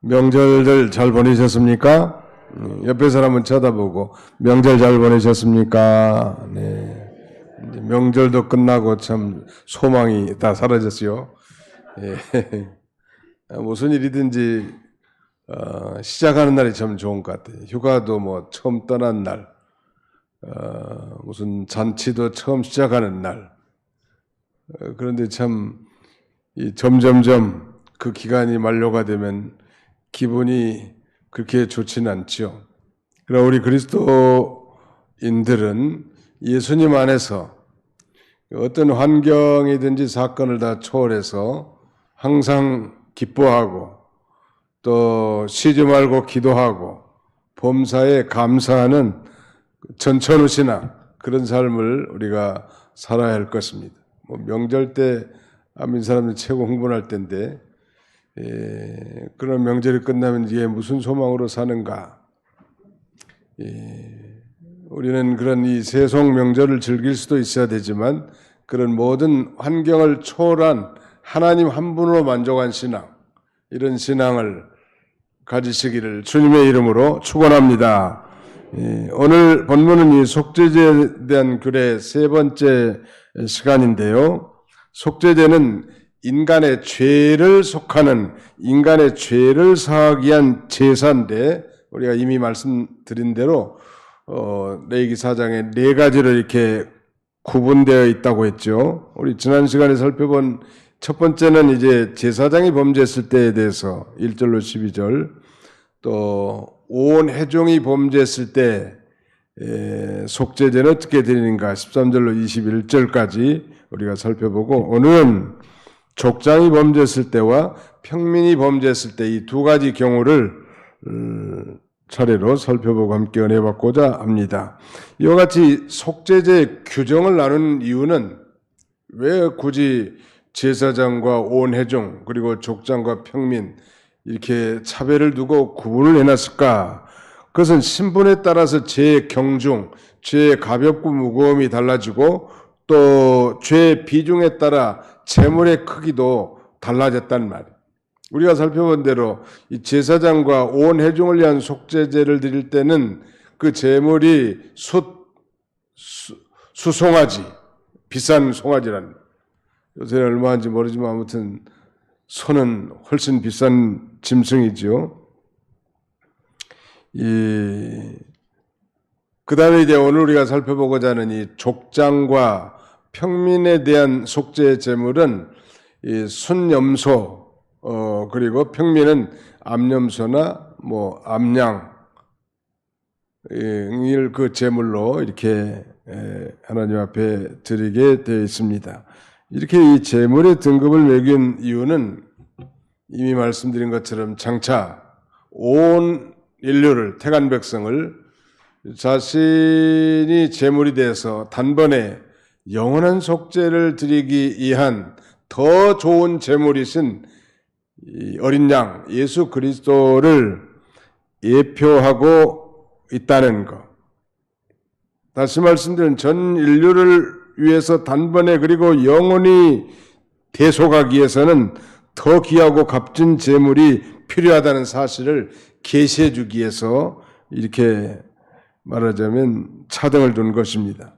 명절들 잘 보내셨습니까? 옆에 사람은 쳐다보고 명절 잘 보내셨습니까? 네. 이제 명절도 끝나고 참 소망이 다 사라졌어요. 예. 무슨 일이든지 시작하는 날이 참 좋은 것 같아요. 휴가도 뭐 처음 떠난 날, 무슨 잔치도 처음 시작하는 날. 그런데 참 점점점 그 기간이 만료가 되면 기분이 그렇게 좋지는 않죠. 그러나 우리 그리스도인들은 예수님 안에서 어떤 환경이든지 사건을 다 초월해서 항상 기뻐하고 또 쉬지 말고 기도하고 범사에 감사하는 전천후신앙 그런 삶을 우리가 살아야 할 것입니다. 명절 때 아민 사람들이 최고 흥분할 때인데 그런 명절이 끝나면 이게 무슨 소망으로 사는가? 우리는 그런 이 세속 명절을 즐길 수도 있어야 되지만 그런 모든 환경을 초월한 하나님 한 분으로 만족한 신앙, 이런 신앙을 가지시기를 주님의 이름으로 축원합니다. 오늘 본문은 이 속죄제에 대한 글의 세 번째 시간인데요. 속죄제는 인간의 죄를 속하는 인간의 죄를 사하기 위한 제사인데 우리가 이미 말씀드린 대로 레위기 4장에 네 가지로 이렇게 구분되어 있다고 했죠. 우리 지난 시간에 살펴본 첫 번째는 이제 제사장이 범죄했을 때에 대해서 1절로 12절, 또 온 회중이 범죄했을 때 속죄제는 어떻게 드리는가 13절로 21절까지 우리가 살펴보고, 오늘은 족장이 범죄했을 때와 평민이 범죄했을 때 이 두 가지 경우를 차례로 살펴보고 함께 은혜 받고자 합니다. 이와 같이 속죄제 규정을 나눈 이유는 왜 굳이 제사장과 온 회중 그리고 족장과 평민 이렇게 차별을 두고 구분을 해놨을까? 그것은 신분에 따라서 죄의 경중, 죄의 가볍고 무거움이 달라지고 또 죄의 비중에 따라 재물의 크기도 달라졌단 말이에요. 우리가 살펴본 대로 이 제사장과 온 회중을 위한 속죄제를 드릴 때는 그 재물이 수송아지, 비싼 송아지란, 요새는 얼마인지 모르지만 아무튼 소는 훨씬 비싼 짐승이죠. 그 다음에 이제 오늘 우리가 살펴보고자 하는 이 족장과 평민에 대한 속죄 제물은 이 순염소, 그리고 평민은 암염소나 뭐 암양, 을 그 제물로 이렇게 하나님 앞에 드리게 되어 있습니다. 이렇게 이 제물의 등급을 매긴 이유는 이미 말씀드린 것처럼 장차 온 인류를, 태간 백성을 자신이 제물이 돼서 단번에 영원한 속죄를 드리기 위한 더 좋은 제물이신 이 어린 양 예수 그리스도를 예표하고 있다는 것. 다시 말씀드린 전 인류를 위해서 단번에 그리고 영원히 대속하기 위해서는 더 귀하고 값진 제물이 필요하다는 사실을 계시해 주기 위해서 이렇게 말하자면 차등을 둔 것입니다.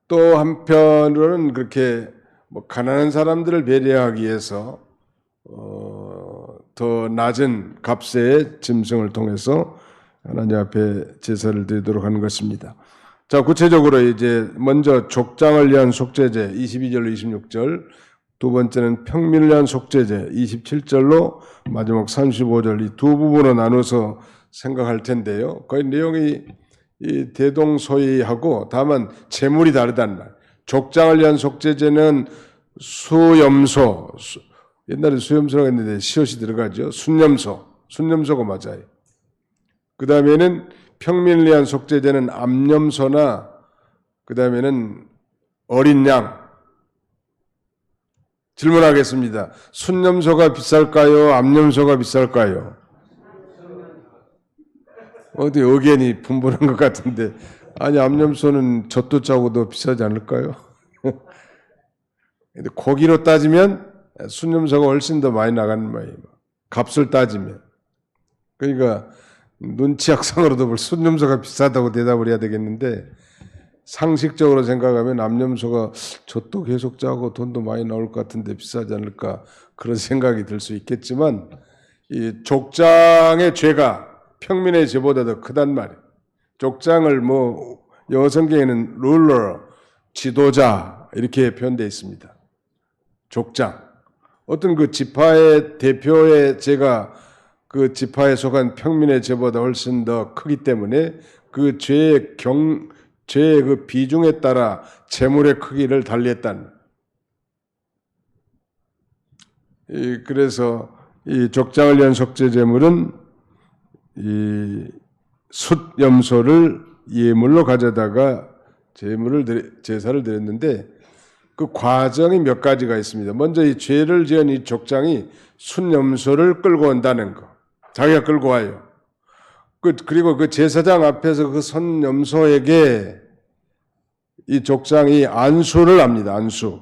또 한편으로는 그렇게 가난한 사람들을 배려하기 위해서 더 낮은 값의 짐승을 통해서 하나님 앞에 제사를 드리도록 하는 것입니다. 자, 구체적으로 이제 먼저 족장을 위한 속죄제 22절로 26절, 두 번째는 평민을 위한 속죄제 27절로 마지막 35절, 이 두 부분으로 나눠서 생각할 텐데요. 거의 내용이 이 대동소이하고 다만 제물이 다르단 말. 족장을 위한 속죄제는 수염소, 옛날에 수염소라고 했는데 시옷이 들어가죠. 순염소가 맞아요. 그 다음에는 평민을 위한 속죄제는 암염소나 그 다음에는 어린 양. 질문하겠습니다. 순염소가 비쌀까요? 암염소가 비쌀까요? 어디 의견이 분분한 것 같은데, 아니 암염소는 젖도 짜고 더 비싸지 않을까요? 근데 고기로 따지면 순염소가 훨씬 더 많이 나가는 말이에요. 값을 따지면. 그러니까 눈치학상으로도 볼 순염소가 비싸다고 대답을 해야 되겠는데 상식적으로 생각하면 암염소가 젖도 계속 짜고 돈도 많이 나올 것 같은데 비싸지 않을까 그런 생각이 들 수 있겠지만 이 족장의 죄가 평민의 죄보다 더 크단 말이에요. 족장을 뭐 영어 성경에는 룰러, 지도자 이렇게 표현되어 있습니다. 족장. 어떤 그 지파의 대표의 죄가 그 지파에 속한 평민의 죄보다 훨씬 더 크기 때문에 그 죄의 그 비중에 따라 재물의 크기를 달리했다는. 그래서 이 족장을 위한 속죄 제물은 이 숫염소를 예물로 가져다가 제사를 드렸는데 그 과정이 몇 가지가 있습니다. 먼저 이 죄를 지은 이 족장이 숫염소를 끌고 온다는 거. 자기가 끌고 와요. 그리고 그 제사장 앞에서 그 숫염소에게 이 족장이 안수를 합니다. 안수.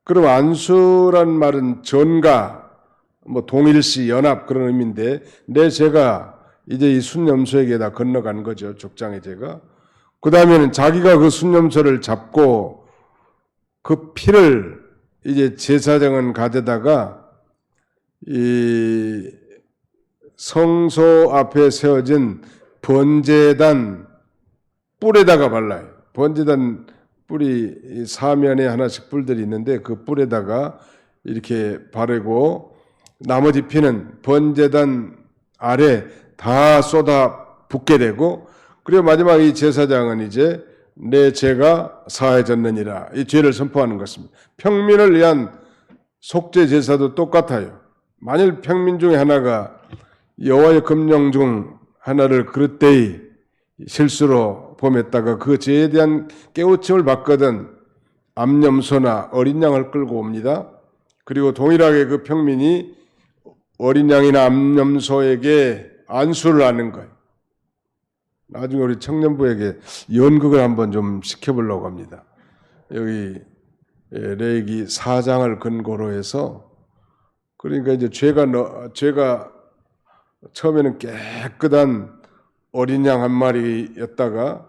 그럼 안수란 말은 전가, 뭐 동일시, 연합 그런 의미인데 내 죄가 이제 이 숫염소에게 다 건너간 거죠. 족장의 죄가. 그 다음에는 자기가 그 숫염소를 잡고 그 피를 이제 제사장은 가져다가 이 성소 앞에 세워진 번제단 뿔에다가 발라요. 번제단 뿔이 사면에 하나씩 뿔들이 있는데 그 뿔에다가 이렇게 바르고 나머지 피는 번제단 아래 다 쏟아 붓게 되고 그리고 마지막 이 제사장은 이제 내 죄가 사해졌느니라 이 죄를 선포하는 것입니다. 평민을 위한 속죄 제사도 똑같아요. 만일 평민 중에 하나가 여호와의 금령 중 하나를 그릇되이 실수로 범했다가 그 죄에 대한 깨우침을 받거든 암염소나 어린 양을 끌고 옵니다. 그리고 동일하게 그 평민이 어린 양이나 암염소에게 안수를 하는 거예요. 나중에 우리 청년부에게 연극을 한번 좀 시켜보려고 합니다. 여기 레위기 4장을 근거로 해서 그러니까 이제 죄가 처음에는 깨끗한 어린 양 한 마리였다가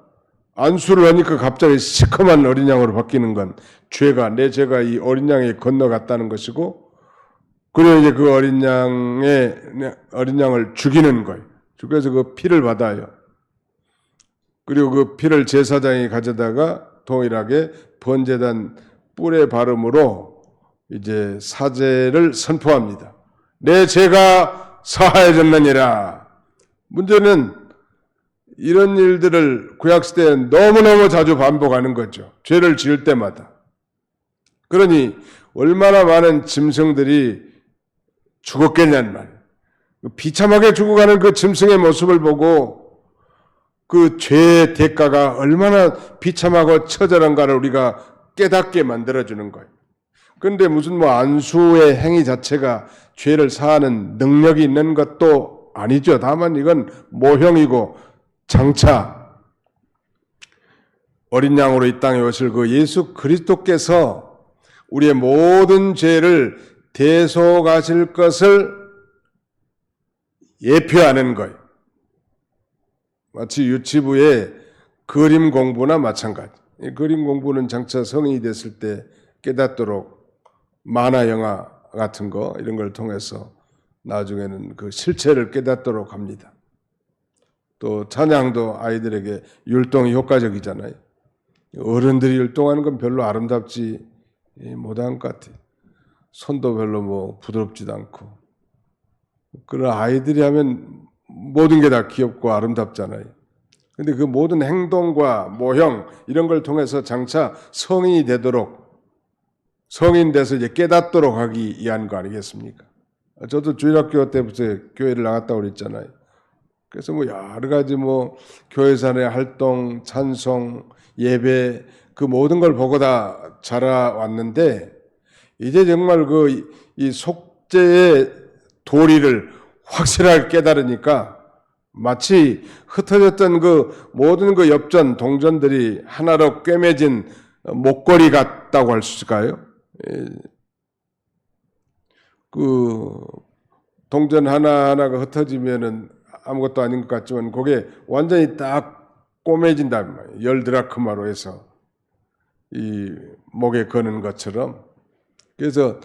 안수를 하니까 갑자기 시커먼 어린 양으로 바뀌는 건 내 죄가 이 어린 양에 건너갔다는 것이고 그리고 이제 그 어린 양을 죽이는 거예요. 그래서 그 피를 받아요. 그리고 그 피를 제사장이 가져다가 동일하게 번제단 뿔에 바름으로 이제 사죄를 선포합니다. 내 죄가 사하여졌느니라. 문제는 이런 일들을 구약시대에 너무너무 자주 반복하는 거죠. 죄를 지을 때마다. 그러니 얼마나 많은 짐승들이 죽었겠냐는 말이에요. 비참하게 죽어가는 그 짐승의 모습을 보고 그 죄의 대가가 얼마나 비참하고 처절한가를 우리가 깨닫게 만들어주는 거예요. 그런데 무슨 뭐 안수의 행위 자체가 죄를 사하는 능력이 있는 것도 아니죠. 다만 이건 모형이고 장차 어린 양으로 이 땅에 오실 그 예수 그리스도께서 우리의 모든 죄를 대속하실 것을 예표하는 거예요. 마치 유치부의 그림 공부나 마찬가지. 이 그림 공부는 장차 성인이 됐을 때 깨닫도록 만화 영화 같은 거 이런 걸 통해서 나중에는 그 실체를 깨닫도록 합니다. 또 찬양도 아이들에게 율동이 효과적이잖아요. 어른들이 율동하는 건 별로 아름답지 못한 것 같아요. 손도 별로 뭐 부드럽지도 않고. 그런 아이들이 하면 모든 게 다 귀엽고 아름답잖아요. 근데 그 모든 행동과 모형 이런 걸 통해서 장차 성인이 되도록 성인 돼서 이제 깨닫도록 하기 위한 거 아니겠습니까? 저도 주일학교 때부터 교회를 나갔다고 그랬잖아요. 그래서 뭐 여러 가지 뭐 교회산의 활동, 찬송, 예배 그 모든 걸 보고 다 자라왔는데 이제 정말 이 속죄의 도리를 확실하게 깨달으니까 마치 흩어졌던 그 모든 그 엽전, 동전들이 하나로 꿰매진 목걸이 같다고 할 수 있을까요? 그 동전 하나하나가 흩어지면은 아무것도 아닌 것 같지만 그게 완전히 딱 꼬매진단 말이에요. 10드라크마로 해서 이 목에 거는 것처럼. 그래서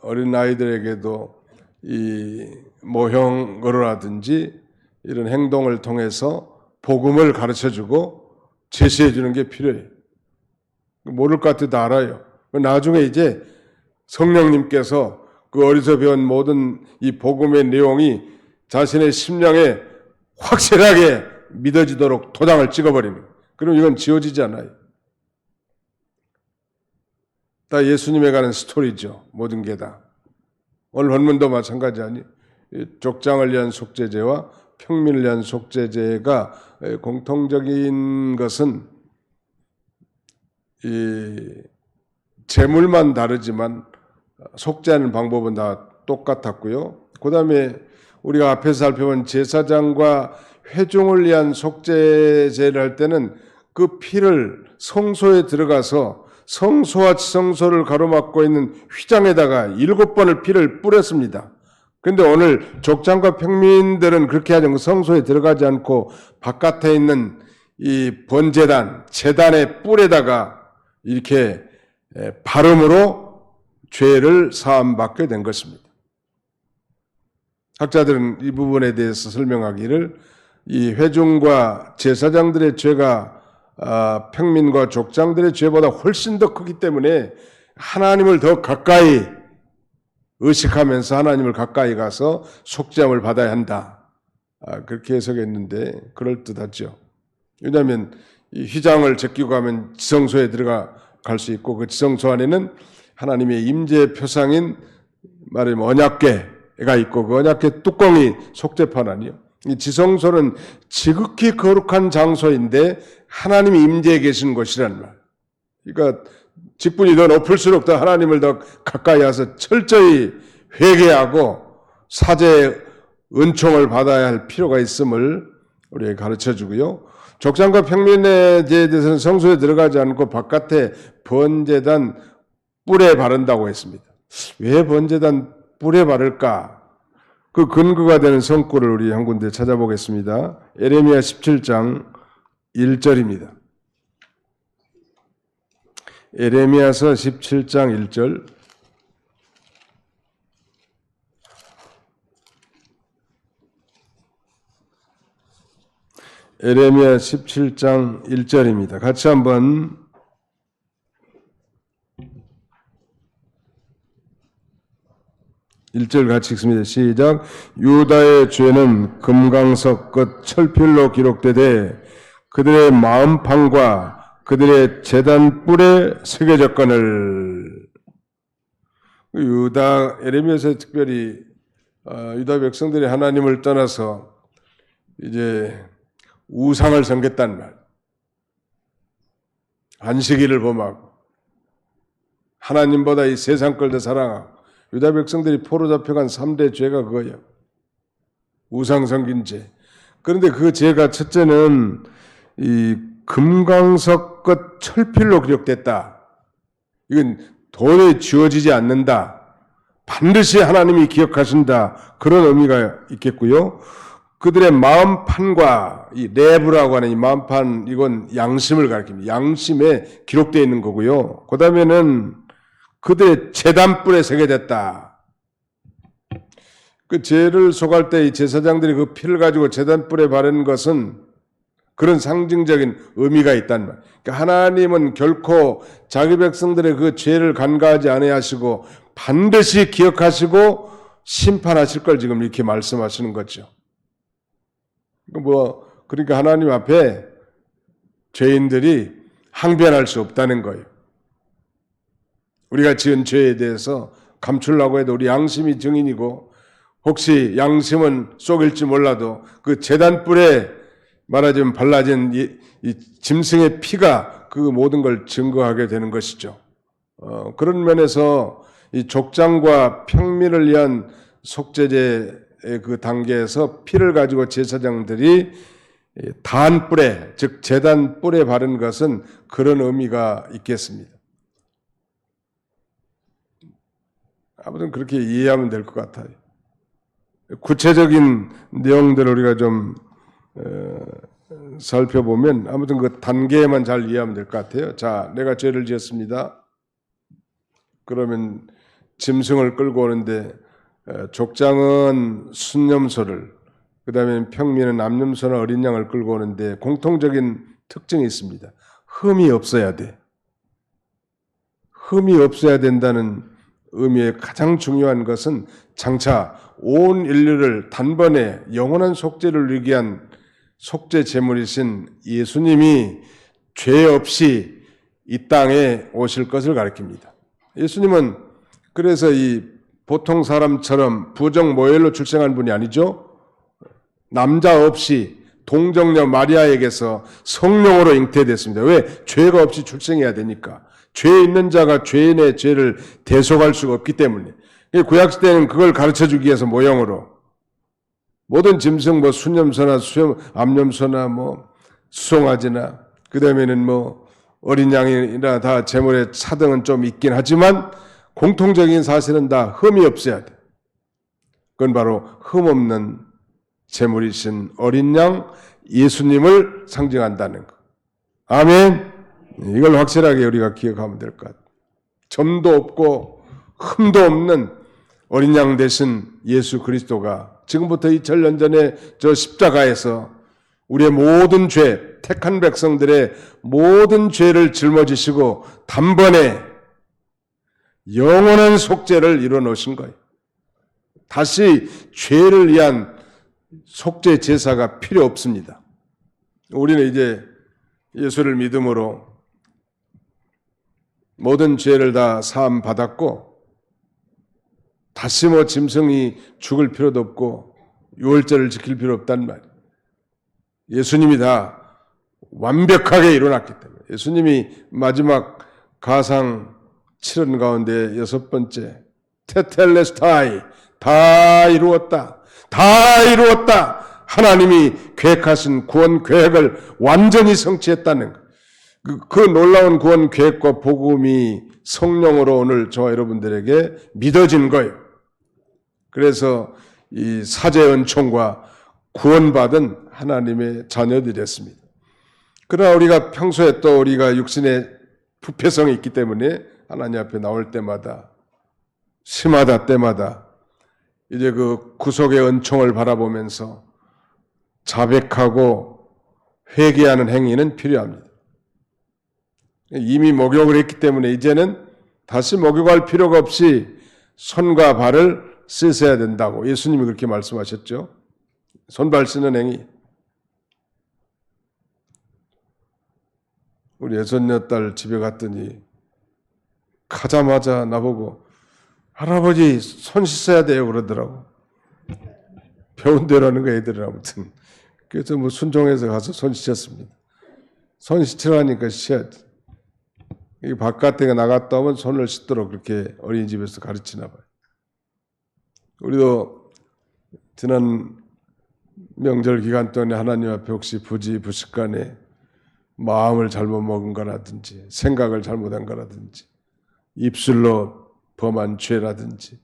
어린 아이들에게도 이 모형으로라든지 이런 행동을 통해서 복음을 가르쳐주고 제시해주는 게 필요해요. 모를 것 같아도 알아요. 나중에 이제 성령님께서 그 어디서 배운 모든 이 복음의 내용이 자신의 심령에 확실하게 믿어지도록 도장을 찍어버립니다. 그럼 이건 지워지지 않아요. 다 예수님에 관한 스토리죠. 모든 게 다. 오늘 본문도 마찬가지 아니. 족장을 위한 속죄제와 평민을 위한 속죄제가 공통적인 것은 이 제물만 다르지만 속죄하는 방법은 다 똑같았고요. 그 다음에 우리가 앞에서 살펴본 제사장과 회중을 위한 속죄제를 할 때는 그 피를 성소에 들어가서 성소와 지성소를 가로막고 있는 휘장에다가 7번을 피를 뿌렸습니다. 그런데 오늘 족장과 평민들은 그렇게 하지 않고 성소에 들어가지 않고 바깥에 있는 이 번제단, 제단의 뿔에다가 이렇게 발음으로 죄를 사함받게 된 것입니다. 학자들은 이 부분에 대해서 설명하기를 이 회중과 제사장들의 죄가 평민과 족장들의 죄보다 훨씬 더 크기 때문에 하나님을 더 가까이 의식하면서 하나님을 가까이 가서 속죄함을 받아야 한다. 그렇게 해석했는데 그럴듯하죠. 왜냐하면 이 휘장을 제끼고 가면 지성소에 들어갈 수 있고 그 지성소 안에는 하나님의 임재의 표상인 말하자면 언약궤가 있고 그 언약궤 뚜껑이 속죄판 아니요. 이 지성소는 지극히 거룩한 장소인데 하나님이 임재해 계신 곳이란 말. 그러니까 직분이 더 높을수록 더 하나님을 더 가까이 와서 철저히 회개하고 사죄의 은총을 받아야 할 필요가 있음을 우리에게 가르쳐주고요. 족장과 평민에 대해서는 성소에 들어가지 않고 바깥에 번제단 뿔에 바른다고 했습니다. 왜 번제단 뿔에 바를까? 그 근거가 되는 성구를 우리 한 군데 찾아보겠습니다. 에레미야 17장 1절입니다. 에레미야서 17장 1절. 에레미야 17장 1절입니다. 같이 한번 1절 같이 읽습니다. 시작. 유다의 죄는 금강석 끝 철필로 기록되되 그들의 마음판과 그들의 제단 뿔에 새겨졌거늘. 유다 에레미야에서 특별히 유다 백성들이 하나님을 떠나서 이제 우상을 섬겼단 말. 안식일을 범하고 하나님보다 이 세상 걸 더 사랑하고 유다 백성들이 포로 잡혀간 3대 죄가 그거예요. 우상 섬긴 죄. 그런데 그 죄가 첫째는 이 금강석 끝 철필로 기록됐다. 이건 도저히 지워지지 않는다. 반드시 하나님이 기억하신다. 그런 의미가 있겠고요. 그들의 마음판과 이 레브라고 하는 이 마음판, 이건 양심을 가리킵니다. 양심에 기록되어 있는 거고요. 그 다음에는 그들의 제단뿔에 새겨졌다. 그 죄를 속할 때 이 제사장들이 그 피를 가지고 제단뿔에 바르는 것은 그런 상징적인 의미가 있단 말이에요. 그러니까 하나님은 결코 자기 백성들의 그 죄를 간과하지 아니하시고 반드시 기억하시고 심판하실 걸 지금 이렇게 말씀하시는 거죠. 그러니까 하나님 앞에 죄인들이 항변할 수 없다는 거예요. 우리가 지은 죄에 대해서 감추려고 해도 우리 양심이 증인이고 혹시 양심은 속일지 몰라도 그 제단뿔에 말하자면 발라진 이 짐승의 피가 그 모든 걸 증거하게 되는 것이죠. 그런 면에서 이 족장과 평민을 위한 속죄제의 그 단계에서 피를 가지고 제사장들이 단뿔에 즉 제단뿔에 바른 것은 그런 의미가 있겠습니다. 아무튼 그렇게 이해하면 될 것 같아요. 구체적인 내용들을 우리가 좀 살펴보면 아무튼 그 단계만 잘 이해하면 될 것 같아요. 자, 내가 죄를 지었습니다. 그러면 짐승을 끌고 오는데 족장은 순념소를, 그 다음에 평민은 암염소나 어린 양을 끌고 오는데 공통적인 특징이 있습니다. 흠이 없어야 돼. 흠이 없어야 된다는 의미의 가장 중요한 것은 장차 온 인류를 단번에 영원한 속죄를 누리게 한 속죄 제물이신 예수님이 죄 없이 이 땅에 오실 것을 가리킵니다. 예수님은 그래서 이 보통 사람처럼 부정 모혈로 출생한 분이 아니죠. 남자 없이 동정녀 마리아에게서 성령으로 잉태됐습니다. 왜? 죄가 없이 출생해야 되니까. 죄 있는 자가 죄인의 죄를 대속할 수가 없기 때문에. 구약시대는 그걸 가르쳐주기 위해서 모형으로 모든 짐승 뭐 순염소나 암염소나 뭐 수송아지나 그 다음에는 뭐 어린 양이나 다 제물의 차등은 좀 있긴 하지만 공통적인 사실은 다 흠이 없어야 돼. 그건 바로 흠 없는 제물이신 어린 양 예수님을 상징한다는 것. 아멘. 이걸 확실하게 우리가 기억하면 될 것 같아요. 점도 없고 흠도 없는 어린 양 대신 예수 그리스도가 지금부터 2000년 전에 저 십자가에서 우리의 모든 죄, 택한 백성들의 모든 죄를 짊어지시고 단번에 영원한 속죄를 이뤄 놓으신 거예요. 다시 죄를 위한 속죄 제사가 필요 없습니다. 우리는 이제 예수를 믿음으로 모든 죄를 다 사함 받았고 다시 뭐 짐승이 죽을 필요도 없고 유월절을 지킬 필요 없단 말이에요. 예수님이 다 완벽하게 이뤄놨기 때문에 예수님이 마지막 가상 치른 가운데 6번째 테텔레스타이 다 이루었다. 다 이루었다. 하나님이 계획하신 구원 계획을 완전히 성취했다는 것. 그 놀라운 구원 계획과 복음이 성령으로 오늘 저와 여러분들에게 믿어진 거예요. 그래서 이 사죄 은총과 구원받은 하나님의 자녀들이 됐습니다. 그러나 우리가 평소에 또 우리가 육신의 부패성이 있기 때문에 하나님 앞에 나올 때마다 심하다 때마다 이제 그 구속의 은총을 바라보면서 자백하고 회개하는 행위는 필요합니다. 이미 목욕을 했기 때문에 이제는 다시 목욕할 필요가 없이 손과 발을 씻어야 된다고 예수님이 그렇게 말씀하셨죠. 손발 씻는 행위. 우리 여섯녀 딸 집에 갔더니 가자마자 나보고 할아버지 손 씻어야 돼요 그러더라고. 배운 대로 하는 거 애들은 아무튼. 그래서 뭐 순종해서 가서 손 씻었습니다. 손 씻으라니까 씻어야지. 이 바깥에 나갔다 오면 손을 씻도록 그렇게 어린이집에서 가르치나 봐요. 우리도 지난 명절 기간 동안에 하나님 앞에 혹시 부지부식간에 마음을 잘못 먹은 거라든지 생각을 잘못한 거라든지 입술로 범한 죄라든지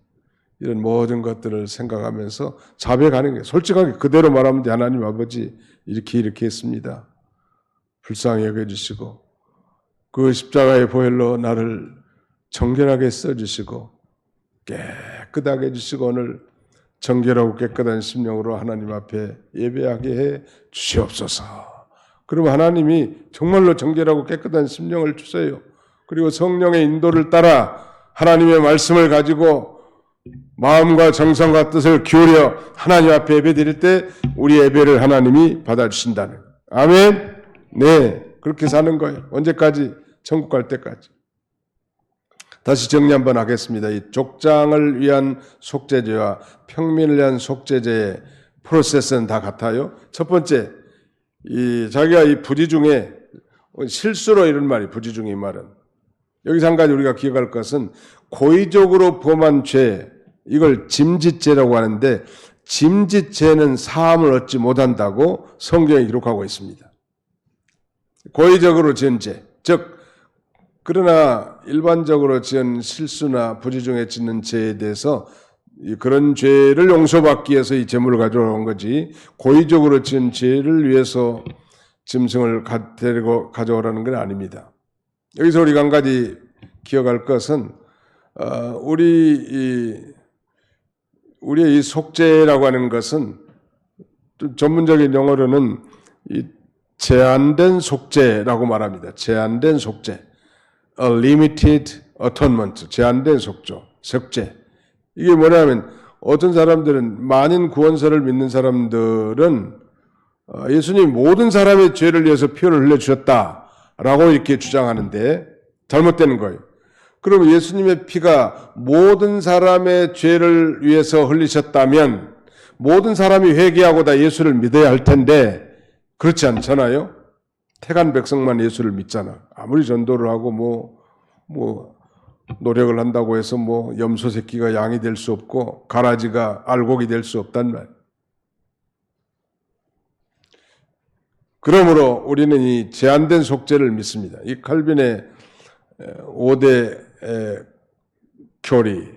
이런 모든 것들을 생각하면서 자백하는 거예요. 솔직하게 그대로 말하면 돼. 하나님 아버지 이렇게 했습니다. 불쌍히 여겨주시고 그 십자가의 보혈로 나를 정결하게 써주시고 깨끗하게 해주시고 오늘 정결하고 깨끗한 심령으로 하나님 앞에 예배하게 해 주시옵소서. 그러면 하나님이 정말로 정결하고 깨끗한 심령을 주세요. 그리고 성령의 인도를 따라 하나님의 말씀을 가지고 마음과 정성과 뜻을 기울여 하나님 앞에 예배드릴 때 우리 예배를 하나님이 받아주신다는 거예요. 아멘. 네, 그렇게 사는 거예요. 언제까지? 천국 갈 때까지. 다시 정리 한번 하겠습니다. 이 족장을 위한 속죄제와 평민을 위한 속죄제의 프로세스는 다 같아요. 첫 번째, 자기가 이 부지 중에 실수로 이런 말이 부지 중에 이 말은 여기서 한 가지 우리가 기억할 것은 고의적으로 범한 죄, 이걸 짐짓죄라고 하는데 짐짓죄는 사함을 얻지 못한다고 성경에 기록하고 있습니다. 고의적으로 지은 죄, 즉 그러나 일반적으로 지은 실수나 부지 중에 짓는 죄에 대해서 그런 죄를 용서받기 위해서 이 제물을 가져온 거지, 고의적으로 지은 죄를 위해서 짐승을 데리고 가져오라는 건 아닙니다. 여기서 우리가 한 가지 기억할 것은 우리의 이 속죄라고 하는 것은 전문적인 용어로는 이 제한된 속죄라고 말합니다. 제한된 속죄, a limited atonement, 제한된 속죄. 이게 뭐냐면 어떤 사람들은, 만인 구원설을 믿는 사람들은 예수님이 모든 사람의 죄를 위해서 피를 흘려주셨다라고 이렇게 주장하는데 잘못되는 거예요. 그러면 예수님의 피가 모든 사람의 죄를 위해서 흘리셨다면 모든 사람이 회개하고 다 예수를 믿어야 할 텐데 그렇지 않잖아요. 택한 백성만 예수를 믿잖아. 아무리 전도를 하고 뭐 노력을 한다고 해서 뭐 염소 새끼가 양이 될 수 없고 가라지가 알곡이 될 수 없단 말. 그러므로 우리는 이 제한된 속죄를 믿습니다. 이 칼빈의 5대 교리,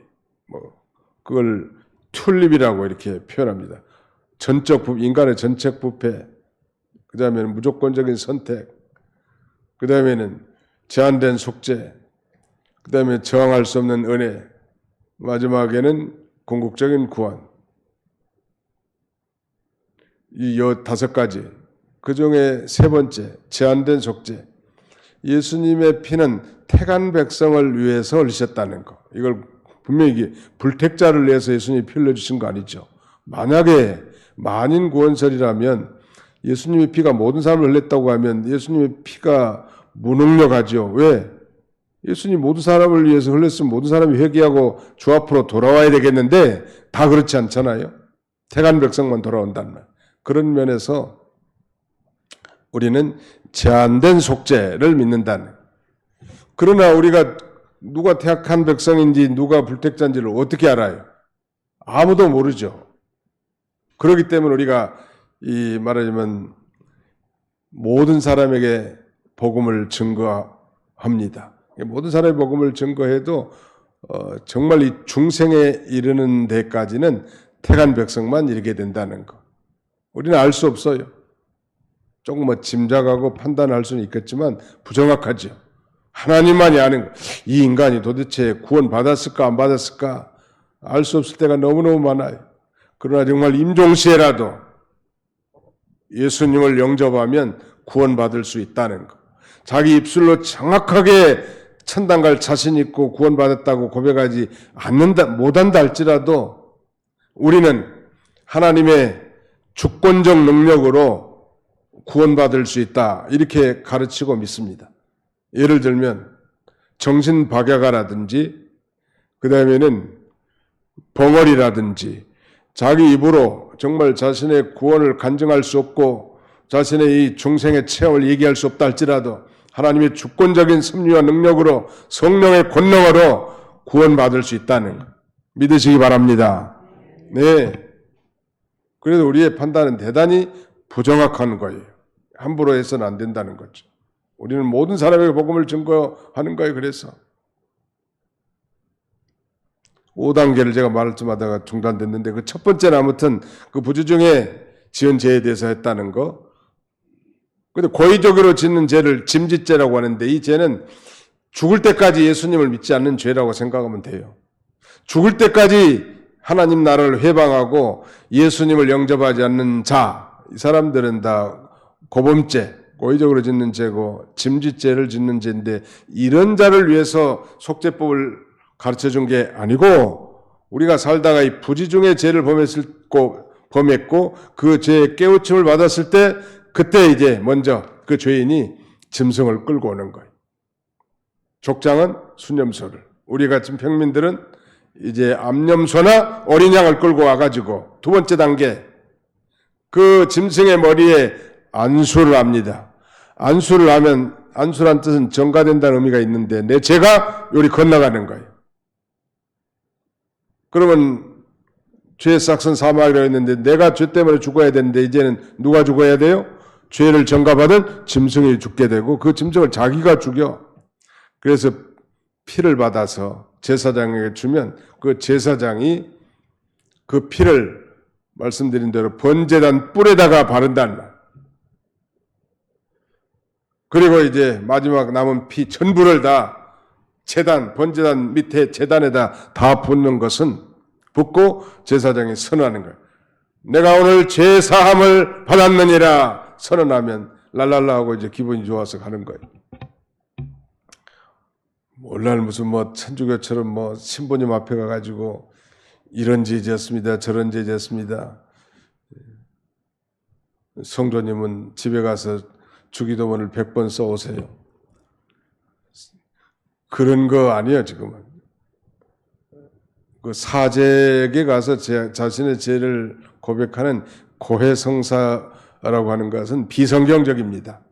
그걸 튤립이라고 이렇게 표현합니다. 인간의 전적 부패, 그 다음에는 무조건적인 선택, 그 다음에는 제한된 속죄, 그 다음에 저항할 수 없는 은혜, 마지막에는 궁극적인 구원. 이 5가지. 그 중에 3번째, 제한된 속죄. 예수님의 피는 택한 백성을 위해서 흘리셨다는 거. 이걸 분명히 불택자를 위해서 예수님이 피 흘려주신 거 아니죠. 만약에 만인 구원설이라면 예수님의 피가 모든 사람을 흘렸다고 하면 예수님의 피가 무능력하죠. 왜? 예수님 모든 사람을 위해서 흘렸으면 모든 사람이 회개하고 주 앞으로 돌아와야 되겠는데 다 그렇지 않잖아요. 택한 백성만 돌아온단 말. 그런 면에서 우리는 제한된 속죄를 믿는다는. 그러나 우리가 누가 택한 백성인지 누가 불택자인지를 어떻게 알아요? 아무도 모르죠. 그렇기 때문에 우리가 말하자면 모든 사람에게 복음을 증거합니다. 모든 사람의 복음을 증거해도 정말 이 중생에 이르는 데까지는 택한 백성만 이르게 된다는 거. 우리는 알 수 없어요. 조금 짐작하고 판단할 수는 있겠지만 부정확하죠. 하나님만이 아는 거. 이 인간이 도대체 구원 받았을까 안 받았을까 알 수 없을 때가 너무너무 많아요. 그러나 정말 임종시에라도 예수님을 영접하면 구원받을 수 있다는 거. 자기 입술로 정확하게 천당 갈 자신 있고 구원받았다고 고백하지 못한다 할지라도 우리는 하나님의 주권적 능력으로 구원받을 수 있다. 이렇게 가르치고 믿습니다. 예를 들면 정신박약아라든지 그 다음에는 벙어리라든지 자기 입으로 정말 자신의 구원을 간증할 수 없고 자신의 이 중생의 체험을 얘기할 수 없다 할지라도 하나님의 주권적인 섭리와 능력으로 성령의 권능으로 구원받을 수 있다는 것 믿으시기 바랍니다. 네. 그래도 우리의 판단은 대단히 부정확한 거예요. 함부로 해서는 안 된다는 거죠. 우리는 모든 사람에게 복음을 증거하는 거예요. 그래서 5단계를 제가 말을 좀 하다가 중단됐는데 그 첫 번째는 아무튼 그 부주 중에 지은 죄에 대해서 했다는 거. 근데 고의적으로 짓는 죄를 짐짓죄라고 하는데 이 죄는 죽을 때까지 예수님을 믿지 않는 죄라고 생각하면 돼요. 죽을 때까지 하나님 나라를 회방하고 예수님을 영접하지 않는 자, 이 사람들은 다 고범죄, 고의적으로 짓는 죄고 짐짓죄를 짓는 죄인데 이런 자를 위해서 속죄법을 가르쳐준 게 아니고 우리가 살다가 이 부지 중에 죄를 범했고 그 죄의 깨우침을 받았을 때 그때 이제 먼저 그 죄인이 짐승을 끌고 오는 거예요. 족장은 순념소를, 우리 같은 평민들은 이제 암염소나 어린 양을 끌고 와가지고 두 번째 단계 그 짐승의 머리에 안수를 합니다. 안수를 하면 안수란 뜻은 전가된다는 의미가 있는데 내 죄가 요리 건너가는 거예요. 그러면 죄의 삭은 사망이라고 했는데 내가 죄 때문에 죽어야 되는데 이제는 누가 죽어야 돼요? 죄를 전가받은 짐승이 죽게 되고 그 짐승을 자기가 죽여. 그래서 피를 받아서 제사장에게 주면 그 제사장이 그 피를 말씀드린 대로 번제단 뿔에다가 바른다는 말. 그리고 이제 마지막 남은 피 전부를 다 번제단 밑에 제단에다 다 붓는 것은 붓고 제사장이 선언하는 거예요. 내가 오늘 죄 사함을 받았느니라 선언하면 랄랄라 하고 이제 기분이 좋아서 가는 거예요. 오늘날 무슨 천주교처럼 신부님 앞에 가가지고 이런 죄 지었습니다. 저런 죄 지었습니다. 성도님은 집에 가서 주기도문을 100번 써오세요. 그런 거 아니에요, 지금은. 그 사제에게 가서 자신의 죄를 고백하는 고해성사라고 하는 것은 비성경적입니다.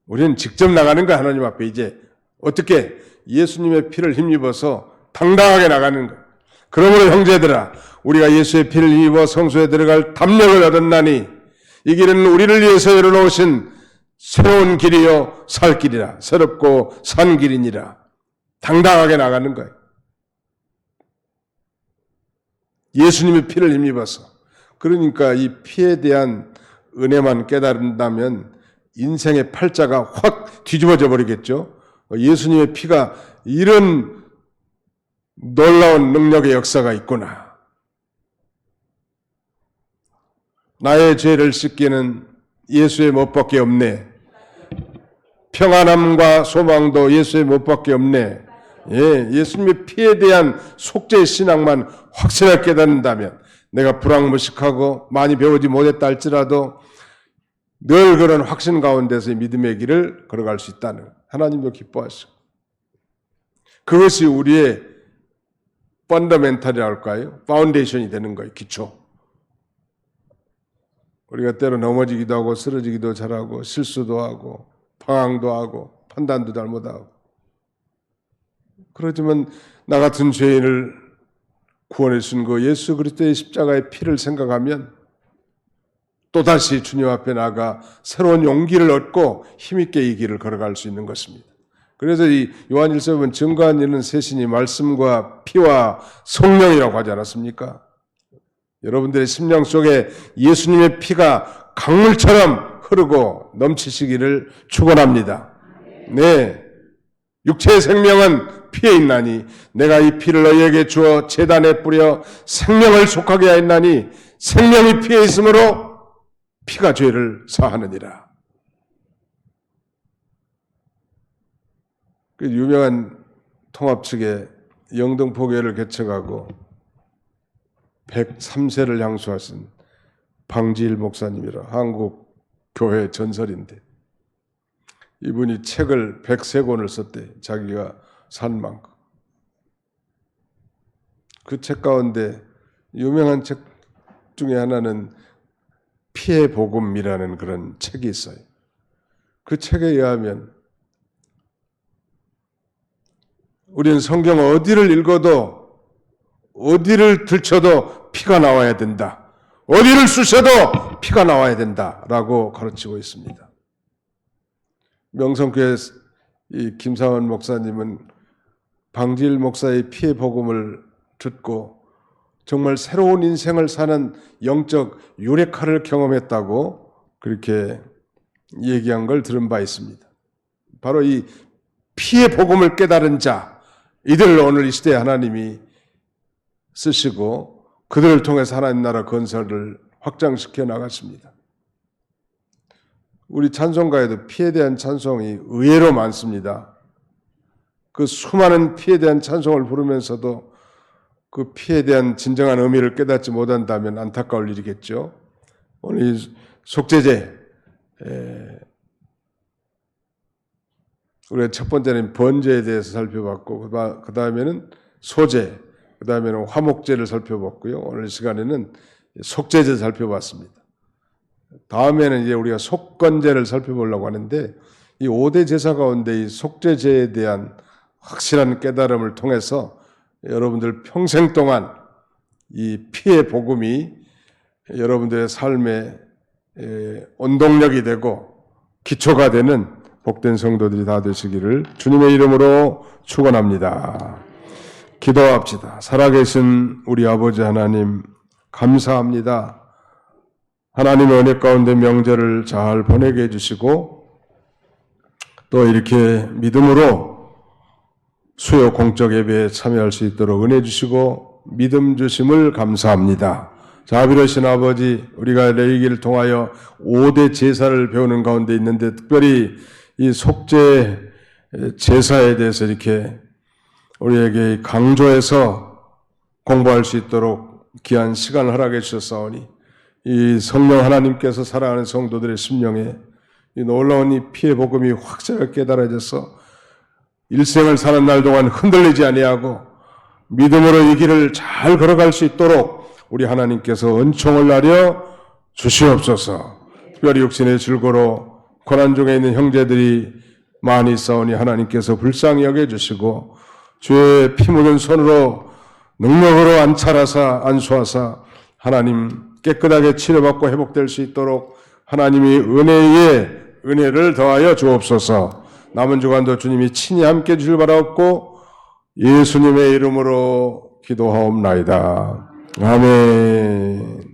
우리는 직접 나가는 거 하나님 앞에 이제 어떻게 예수님의 피를 힘입어서 당당하게 나가는 거. 그러므로 형제들아 우리가 예수의 피를 힘입어 성소에 들어갈 담력을 얻었나니 이 길은 우리를 위해서 열어놓으신 새로운 길이요 살 길이라 새롭고 산 길이니라. 당당하게 나가는 거예요. 예수님의 피를 힘입어서. 그러니까 이 피에 대한 은혜만 깨달은다면 인생의 팔자가 확 뒤집어져 버리겠죠. 예수님의 피가 이런 놀라운 능력의 역사가 있구나. 나의 죄를 씻기는 예수의 못밖에 없네. 평안함과 소망도 예수의 못밖에 없네. 예수님의 피에 대한 속죄의 신앙만 확실하게 깨닫는다면 내가 불황무식하고 많이 배우지 못했다 할지라도 늘 그런 확신 가운데서 믿음의 길을 걸어갈 수 있다는 하나님도 기뻐하시고 그것이 우리의 펀더멘탈이라고 할까요? 파운데이션이 되는 거예요. 기초. 우리가 때로 넘어지기도 하고 쓰러지기도 잘하고 실수도 하고 방황도 하고 판단도 잘못하고 그렇지만 나 같은 죄인을 구원해 준 그 예수 그리스도의 십자가의 피를 생각하면 또다시 주님 앞에 나가 새로운 용기를 얻고 힘있게 이 길을 걸어갈 수 있는 것입니다. 그래서 이 요한일서에 보면 증거한 이는 셋이니 말씀과 피와 성령이라고 하지 않았습니까? 여러분들의 심령 속에 예수님의 피가 강물처럼 흐르고 넘치시기를 축원합니다. 네, 육체의 생명은 피에 있나니 내가 이 피를 너희에게 주어 제단에 뿌려 생명을 속하게 하였나니 생명이 피에 있으므로 피가 죄를 사하느니라. 그 유명한 통합 측에 영등포교회를 개척하고 103세를 향수하신 방지일 목사님이라 한국 교회 전설인데 이분이 책을 103권을 썼대. 자기가 산 만큼. 그 책 가운데 유명한 책 중에 하나는 피의 복음이라는 그런 책이 있어요. 그 책에 의하면 우리는 성경 어디를 읽어도 어디를 들춰도 피가 나와야 된다. 어디를 쑤셔도 피가 나와야 된다라고 가르치고 있습니다. 명성교회 이 김사원 목사님은 방지일 목사의 피의 복음을 듣고 정말 새로운 인생을 사는 영적 유레카를 경험했다고 그렇게 얘기한 걸 들은 바 있습니다. 바로 이 피의 복음을 깨달은 자, 이들을 오늘 이 시대에 하나님이 쓰시고 그들을 통해서 하나님 나라 건설을 확장시켜 나갔습니다. 우리 찬송가에도 피에 대한 찬송이 의외로 많습니다. 그 수많은 피에 대한 찬송을 부르면서도 그 피에 대한 진정한 의미를 깨닫지 못한다면 안타까울 일이겠죠. 오늘 이 속죄제, 우리가 첫 번째는 번제에 대해서 살펴봤고 그 다음에는 소제, 그 다음에는 화목제를 살펴봤고요. 오늘 시간에는 속죄제 살펴봤습니다. 다음에는 이제 우리가 속건제를 살펴보려고 하는데 이 5대 제사 가운데 이 속죄제에 대한 확실한 깨달음을 통해서 여러분들 평생 동안 이 피의 복음이 여러분들의 삶의 원동력이 되고 기초가 되는 복된 성도들이 다 되시기를 주님의 이름으로 축원합니다. 기도합시다. 살아계신 우리 아버지 하나님 감사합니다. 하나님의 은혜 가운데 명절을 잘 보내게 해주시고 또 이렇게 믿음으로 수요 공적 예배에 참여할 수 있도록 은혜 주시고 믿음 주심을 감사합니다. 자비로우신 아버지, 우리가 레위기를 통하여 5대 제사를 배우는 가운데 있는데 특별히 이 속죄 제사에 대해서 이렇게 우리에게 강조해서 공부할 수 있도록 귀한 시간을 허락해 주셨사오니 이 성령 하나님께서 사랑하는 성도들의 심령에 이 놀라운 이 피의 복음이 확실하게 깨달아져서 일생을 사는 날 동안 흔들리지 아니하고 믿음으로 이 길을 잘 걸어갈 수 있도록 우리 하나님께서 은총을 나려 주시옵소서. 특별히 육신의 질고로 고난 중에 있는 형제들이 많이 있사오니 하나님께서 불쌍히 여겨주시고 주의 피 묻은 손으로 능력으로 안수하사 하나님 깨끗하게 치료받고 회복될 수 있도록 하나님이 은혜를 더하여 주옵소서. 남은 주간도 주님이 친히 함께 주실 바라옵고 예수님의 이름으로 기도하옵나이다. 아멘.